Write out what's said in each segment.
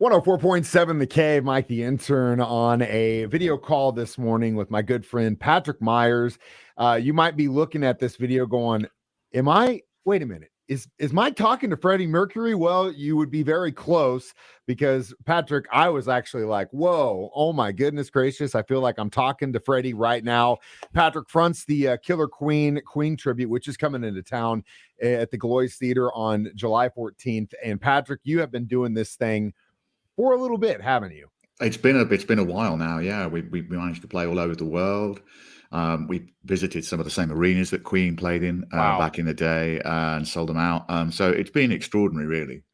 104.7 The Cave, Mike the Intern, on a video call this morning with my good friend Patrick Myers. You might be looking at this video going, wait a minute, is Mike talking to Freddie Mercury? Well, you would be very close because, Patrick, I was actually like, whoa, oh my goodness gracious, I feel like I'm talking to Freddie right now. Patrick fronts the Killer Queen tribute, which is coming into town at the Gloys Theater on July 14th. And Patrick, you have been doing this thing for a little bit, haven't you? It's been a while now. Yeah, we managed to play all over the world. We visited some of the same arenas that Queen played in back in the day and sold them out. So it's been extraordinary, really.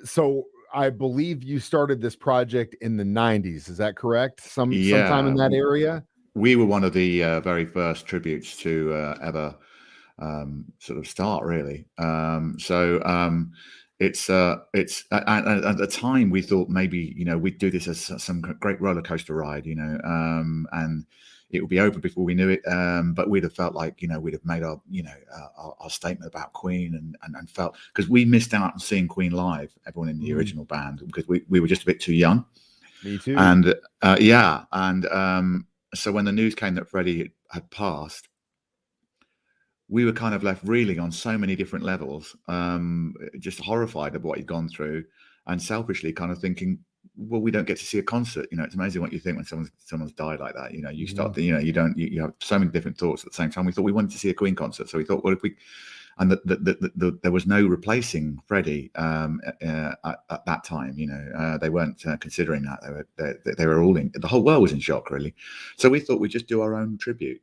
So I believe you started this project in the 90s. Is that correct? Sometime in that area? We were one of the very first tributes to ever sort of start, really. It's at the time we thought maybe, we'd do this as some great roller coaster ride, and it would be over before we knew it. But we'd have felt like, we'd have made our statement about Queen and felt, because we missed out on seeing Queen live, everyone in the original band, because we were just a bit too young. Me too. And so when the news came that Freddie had passed, we were kind of left reeling on so many different levels, just horrified of what he'd gone through, and selfishly kind of thinking, well, we don't get to see a concert. It's amazing what you think when someone's died like that. You start to, you have so many different thoughts at the same time. We thought we wanted to see a Queen concert, so we thought, well, if we, and there was no replacing Freddie at that time. They weren't considering that. They were all in. The whole world was in shock, really. So we thought we'd just do our own tribute.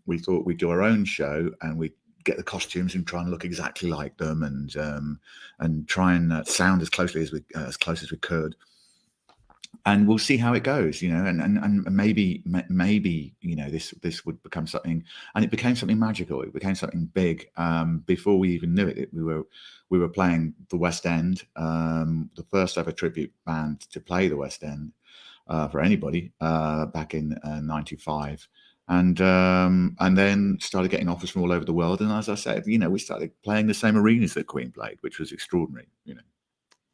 We thought we'd do our own show and we'd get the costumes and try and look exactly like them, and try and sound as close as we could. And we'll see how it goes, and maybe this would become something, and it became something magical. It became something big. Before we even knew it, we were playing the West End, the first ever tribute band to play the West End for anybody back in '95. And then started getting offers from all over the world. And as I said, we started playing the same arenas that Queen played, which was extraordinary.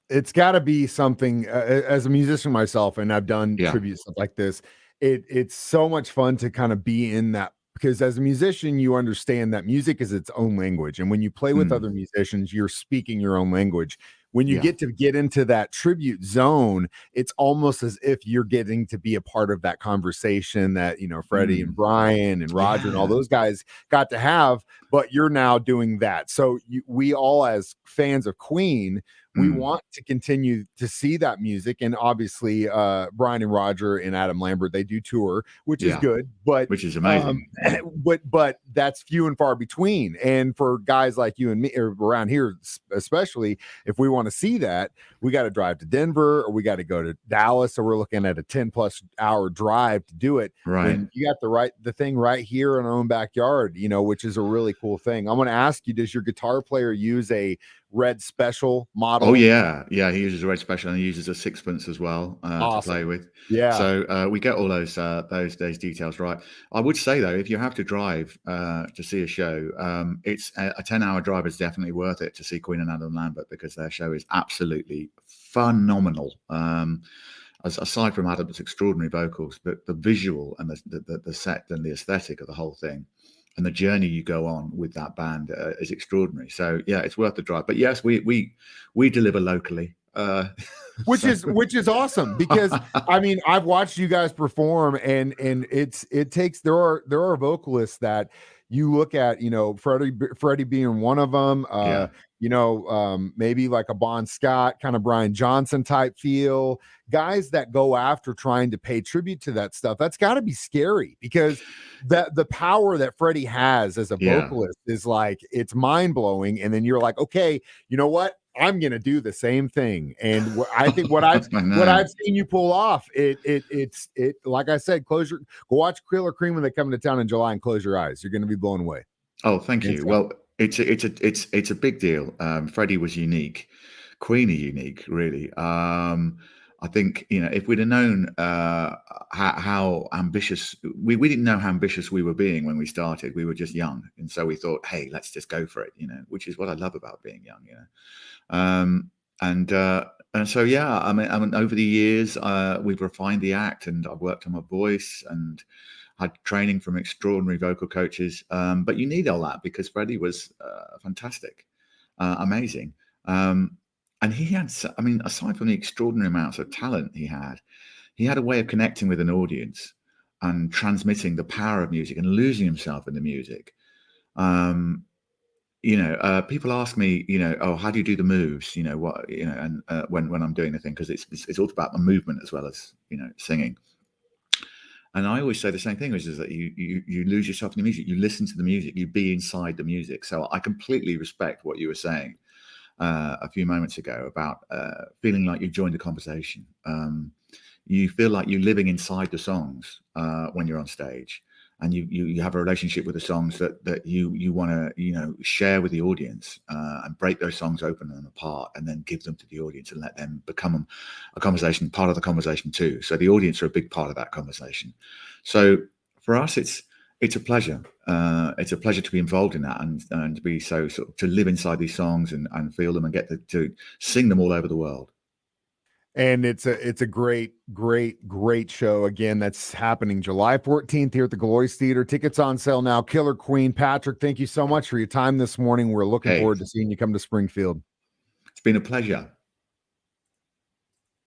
It's got to be something. As a musician myself, and I've done tributes stuff like this, it's so much fun to kind of be in that, because as a musician, you understand that music is its own language, and when you play with other musicians, you're speaking your own language. When you get into that tribute zone, it's almost as if you're getting to be a part of that conversation that, Freddie and Brian and Roger and all those guys got to have, but you're now doing that. So we all, as fans of Queen, we want to continue to see that music. And obviously, Brian and Roger and Adam Lambert, they do tour, which is good, which is amazing. But that's few and far between. And for guys like you and me, or around here, especially, if we want to see that, we got to drive to Denver or we got to go to Dallas. So we're looking at a 10+ hour drive to do it. Right. And you got the thing right here in our own backyard, which is a really cool thing. I want to ask you, does your guitar player use a Red Special model? Oh yeah, he uses a Red Special and he uses a sixpence as well to play with. Yeah. So we get all those details right. I would say though, if you have to drive to see a show, it's a 10-hour drive is definitely worth it to see Queen and Adam Lambert, because their show is absolutely phenomenal. Aside from Adam's extraordinary vocals, but the visual and the set and the aesthetic of the whole thing, and the journey you go on with that band is extraordinary. So yeah, it's worth the drive. But yes, we deliver locally, which is awesome, because I mean, I've watched you guys perform, and it takes, there are vocalists that you look at, Freddie being one of them, maybe like a Bon Scott, kind of Brian Johnson type feel, guys that go after trying to pay tribute to that stuff. That's got to be scary, because the power that Freddie has as a vocalist is like, it's mind blowing. And then you're like, okay, you know what? I'm gonna do the same thing. And I think what I've seen you pull off, it's like I said, go watch Killer Cream when they come to town in July and close your eyes. You're gonna be blown away. Oh, thank you. Well, it's a big deal. Freddie was unique. Queen are unique, really. I think, if we'd have known how ambitious, we didn't know how ambitious we were being when we started. We were just young. And so we thought, hey, let's just go for it, which is what I love about being young, And so, yeah, I mean, over the years, we've refined the act, and I've worked on my voice and had training from extraordinary vocal coaches. But you need all that because Freddie was fantastic, amazing. And he had, I mean, aside from the extraordinary amounts of talent he had a way of connecting with an audience and transmitting the power of music and losing himself in the music. People ask me, oh, how do you do the moves? And when I'm doing the thing, because it's all about the movement as well as singing. And I always say the same thing, which is that you lose yourself in the music, you listen to the music, you be inside the music. So I completely respect what you were saying a few moments ago about feeling like you joined the conversation. You feel like you're living inside the songs when you're on stage, and you have a relationship with the songs that you want to share with the audience, and break those songs open and apart, and then give them to the audience and let them become a conversation, part of the conversation too. So the audience are a big part of that conversation. So for us, it's a pleasure. It's a pleasure to be involved in that and to be so sort of to live inside these songs and feel them and get to sing them all over the world. And it's a great show. Again, that's happening July 14th here at the Glories Theater. Tickets on sale now. Killer Queen. Patrick, thank you so much for your time this morning. We're looking forward to seeing you come to Springfield. It's been a pleasure.